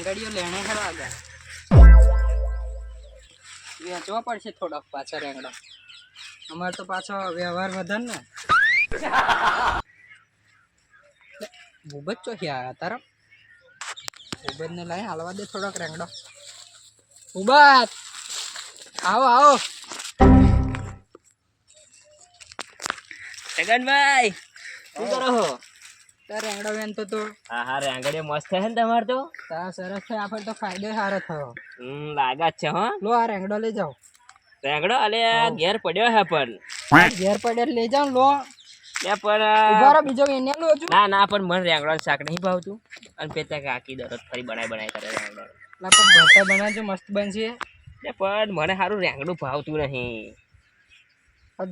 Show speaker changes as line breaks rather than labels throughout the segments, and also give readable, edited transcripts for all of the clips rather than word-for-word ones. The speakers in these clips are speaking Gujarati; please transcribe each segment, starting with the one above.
રેંગડીઓ લેણે ખરા આગળ વેચવા પડશે થોડોક પાછા રેંગડા અમારે તો પાછો વ્યવહાર વધન ને ભૂબત ચોથી આવ્યા તારા ભૂબત ને લઈ હાલવા દે થોડોક રેંગડો ભૂબત આવો આવો
જગનભાઈ શું કરો છો?
તાર રેંગડો વેન તો
હા હા રેંગડીઓ મસ્ત છે ને તમારે તો
તારા સરસ છે આપણે તો ફાયદો સારો થયો
લાગે જ છે હો
લો આ રેંગડો લઈ જાઓ
રેંગડો અલે ઘેર પડ્યો હે પણ
ઘેર પડે લઈ જાઓ લો
લે પણ
ઉભા રહો બીજો એને લો છું
ના ના પણ મને રેંગડાનું શાક નહીં ભાવતું અને પેતા કાકી દરરોજ ફરી બનાય કરે રેંગડો
લા પણ ભરતા બનાવજો મસ્ત બનશે
લે પણ મને સારું રેંગડું ભાવતું નહીં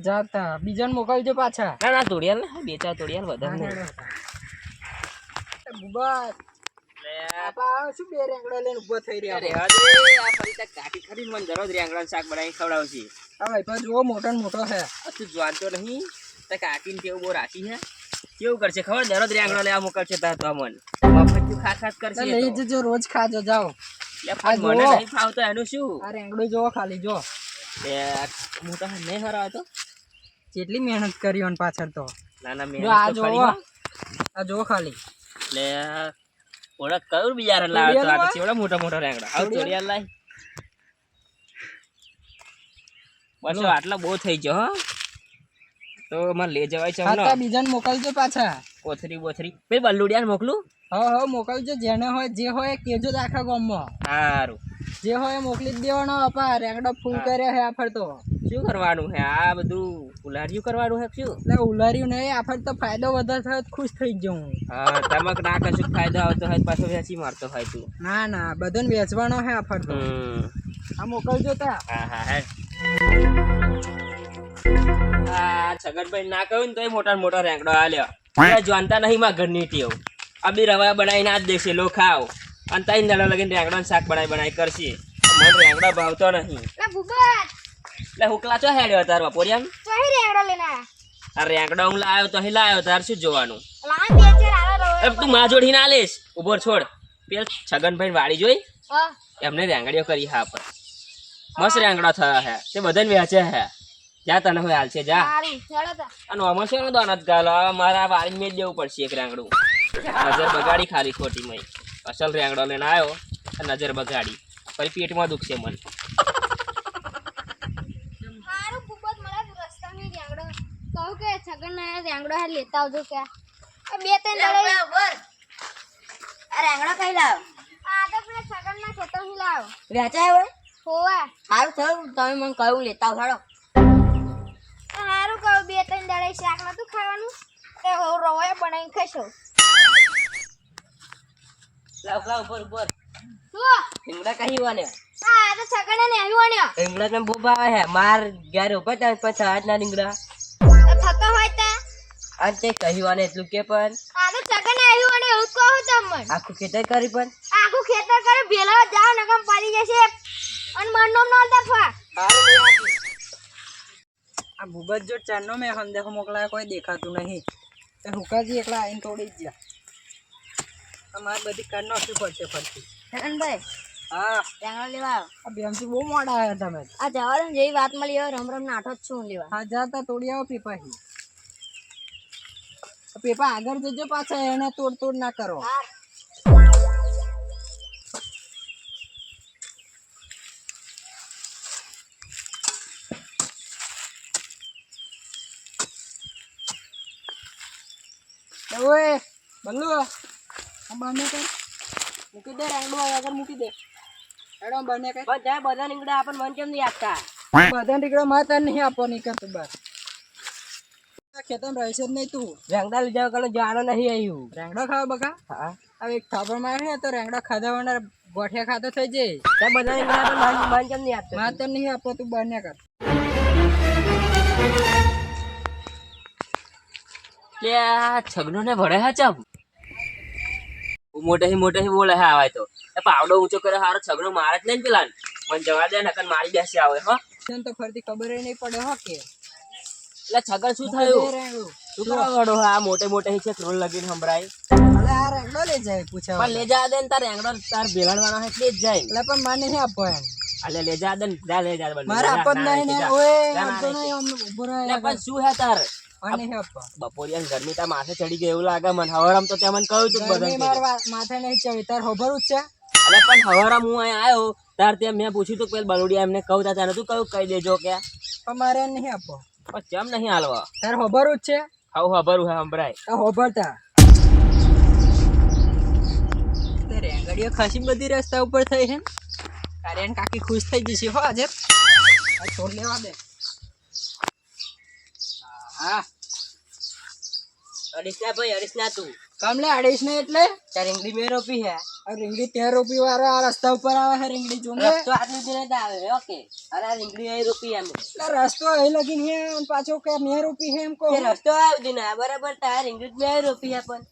જાતા બીજાને મોકલજો પાછા
ના ના તોડિયાલ ને બે ચાર તોડિયાલ વધારે નહીં
બુબત આપા શું બે રેંગડા લઈને ઉભો થઈ રહ્યા
અરે આ ફરી તાર કાકી ખરી મને દરરોજ રેંગડાનું શાક બનાવી ખવડાવશે
હા ભાઈ પણ જો મોટો ને મોટો છે
તું જાણતો નહીં તાર કાકીને કેવું બહુ રાશી છે કેવું કરશે ખબર દરરોજ રેંગડો લેવા મોકલશે તાર તો મન મફત ખાસ કરશે
લઈ જજો રોજ ખાજો જાઓ
મને નહીં ફાવતો એનું શું
આ રેંગડો જોવો ખાલી જો
હું તો નહીં હરાવતો
કેટલી મહેનત કરી ઓન પાછળ તો
ના ના મેં
આ જોવો આ જોવો ખાલી
એટલે ઓળખ કયું બિચારા લાવે તો આ ચેવડા મોટા મોટા રેંગડા આવ ચોડિયા લાય બસ આટલા બહુ થઈ ગયો હો તો મને લઈ જવાય છે
ખાતા બીજાને મોકલજો પાછા
કોથરી બોથરી ભાઈ બલ્લુડિયાને મોકલું
હા મોકલજો જેને હોય જે હોય કેજો જ આખા ગામમાં
સારું
જે હોય મોકલી જ દેવાનો આપા રેંગડો ફૂલ કર્યા હે આફર તો
શું કરવાનું હે આ બધું ઉલાર્યું કરવાનું હે શું
એટલે ઉલાર્યું નહીં આફર તો ફાયદો વધારે થયો તો ખુશ થઈ જાઉં
હા તમક ના કશું ફાયદો આવતો હોય પાછો વેચી મારતો હોય તું
ના ના બધાને વેચવાનો હે આફર તો આ મોકલજો તા
હા હા હે આ છગનભાઈ ના કહ્યું ને તોય મોટા મોટા રેંગડો આલ્યો જાણતા નહીં માં ઘરની ટેવ આ બી રવા બનાવીને આ જ દેશે લો ખાવ અને તઈ દાડા લગીને રેંગડાનું શાક બનાવી કરશે મને રેંગડા ભાવતો નહીં એટલે હુકલા ચો હેડ્યો તાર બપોરિયામ આ રેંગડા હું લાવ્યો તો લાવ્યો તાર શું જોવાનું તું માં જોડી ના લેશ ઉભો છોડ પેલ છગનભાઈ વાળી જોઈ એમને રેંગડીઓ કરી હા પર મસ્ત રેંગડા થયા હે તે બધાને વેચે હે જા તને હવે હાલ છે જા અને આમાં છે ને દોનત ગાલો મારા વાળી મેં જ દેવું પડશે એક રેંગડું નજર બગાડી ખાલી ખોટી મય અસલ રેંગડો લઈને આવ્યો નજર બગાડી ફરી પેટમાં દુખશે મન
લેતા આવજો કે બે ત્રણ રેંગડો કઈ લાવ આ તો પેલા છગન ના ખેતર થી લાવ વેચાય હોય હોવા સારું થયું તમે મને કહ્યું લેતા આવ હાડો સારું કહું બે ત્રણ દાડે શાક નતું ખાવાનું એ રવાય બનાવીને ખાશો
લાવ લાવ ઉપર
શું
રીંગણા કહી વાને
આ તો છગન ને આવ્યો ને
રીંગણા ને બહુ ભાવે હે માર ઘરે ઉપર પછી આજના રીંગણા
થતો હોય તા
આજ તે કહી વાને એટલું કે પણ
આ તો છગન આવ્યો ને એવું કહું તમને
આખું ખેતર કરી પણ
આખું ખેતર કરે ભેલા જાવ નકમ પડી જશે અને મનનો નો દફા
આ ભૂબત જો ચારનો મેં સંદેશો મોકલાયો કોઈ દેખાતું નહીં એ હુકાજી એકલા આવીને તોડી જ ગયા અમારે બધી કાઢ નાખવી પડશે ફરતી
છગનભાઈ
હા
રેંગડો લેવા
આ બેમથી બહુ મોડા આવ્યા તમે
આ જવા દે જેવી વાત મળી હોય રમ રમ નાઠો જ છું લેવા
હા જાતા તોડી આવો પીપાથી પીપા આગળ જજો પાછા એને તોડ ના કરો ઓય બલ્લુ બને કર મૂકી દે રેંગડો આગળ મૂકી દે રેડો બને કર
બધા રીંગણા આપણને મન કેમ નહીં આપતા
બધા નીકળો માતા નહીં આપવાની કરતું બસ ખેતર રહેશે જ નહીં તું
રેંગડા લીધા વગર જાણો નહીં આવ્યું
રેંગડો ખાવ બકા
હા
હવે એક થાપડ મારે ને તો રેંગડો ખાધા વગર ગોઠિયા ખાતો થઈ જાય
ત્યાં બધા રીંગણા આપણને મન કેમ નહીં આપતા
માતા નહીં આપો તું બને કર
લે આ છગનો ને ભળે હા ચમ મોટેથી બોલે હે આવાય તો એ પાવડો ઊંચો કરે હારો છગનો મારે જ નહીં પેલા મને જવા દે નકર મારી બેસી આવે હો
તો ફરતી ખબર નહીં પડે હો કે
એટલે છગન શું થયું શું કરવા ગડો આ મોટે છે ક્રોલ લગીને સંભળાય
અરે આ રેંગડો થોડો લઈ જાય પૂછ્યા
પણ લે જા દે ને તાર રેંગડો તાર ભેળાડવાનો હે એટલે જ જાય
એટલે પણ માને નહીં આપો એમ
અલે લે જા દે ને જા લે જા બંને.
મારે
જા,
આપો જ
ના,
નહીં ને
જા.
ઓએ
જા, ના,
આપતો
ના,
નહીં આમ ઊભો રહે
લે પણ શું હે તાર
માને નહીં આપો
બપોરિયા ગરમી તાર માથે ચડી ગઈ એવું લાગે મને હવારમ તો તે મને કહ્યું તું
ગરમી
બધા
માર માથે નહીં ચડી તાર ખબર જ છે
અલે પણ હવારમ હું અહીંયા આવ્યો તાર તે મેં પૂછ્યું તું પેલ બલુડિયા એમને કહું તા તને તું કહું કહી દેજો કે
પણ મારે નહીં આપો
પણ કેમ નહીં હાલવા
તાર ખબર જ છે
હાઉ ખબરું હે સંભળાય
તો ખબરતા તે રેંગડીઓ ખાસી બધી રસ્તા ઉપર થઈ છે કાર્યાન કાકી ખુશ થઈ જશે હો આજે આ છોડ લેવા દે હા
અડીસના ભાઈ અડીસના તું
કમલે 2.5 એટલે
તાર રીંગણી મેં રોપી હે
આ રીંગડી 13 રૂપિયા વાળો આ રસ્તા ઉપર આવે છે રીંગડી જોને
રસ્તો આટલી દિને જ આવે ઓકે અરે આ રીંગણી અહીં રોપી એમ
એટલે રસ્તો અહીં લગીન હે અને પાછો કે મેં રૂપી હે એમ કહો
તે રસ્તો આવી દિને બરાબર તાર રીંગણી મેં અહીં રોપી હે પણ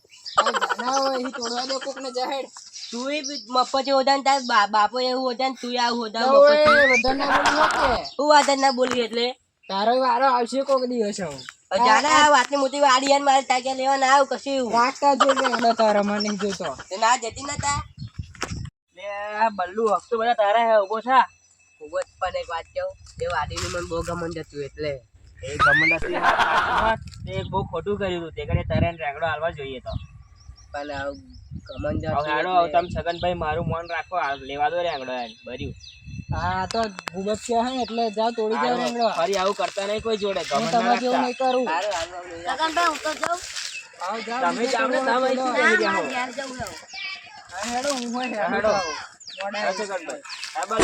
ના હોય અહીં તોડવા દે કોક ને જાહેર
તું મફત ઓદાન તાર બાપો એવું ઓદાન તું આવું ઓદાન
ઓએ
મફત
બધા ના બોલી કે
હું વાદન ના બોલી એટલે
તારો વારો આવશે કોક દિવસ આવું
જાને આ વાતની મોટી વાડી આન મારે તાકે લેવા ના આવ કશું
રાખતા જોઈને એનો તારા મને નહીં જોતો
તે ના જતી નતા લે આ બલ્લુ હફતો બધા તારા હે ઉભો થા ઉભો જ પણ એક વાત કહું તે વાડીનું મને બહુ ગમન જતું એટલે એ ગમન હતી તે બહુ ખોટું કર્યું હતું તે કરે તારે રેંગડો હાલવા જોઈએ તો પણ ગમન જતું હાડો તમે છગનભાઈ મારું મન રાખો લેવા દો રેંગડો એમ ભર્યું
હા તો ગુબત કે હે એટલે જાવ તોડી જાવ રેંગડો
ફરી આવું કરતા નહીં કોઈ જોડે
હું
ગમન
તમારે જેવું નહીં કરું
સગનભાઈ હું તો જાઉં
આવ જાવ
તમે જ આપણે તમે
ના
જ
મારે ઘેર જવું છે.
હા હેડો હું હોય
હેડો.
હેડો મોડા
છગનભાઈ હા બસ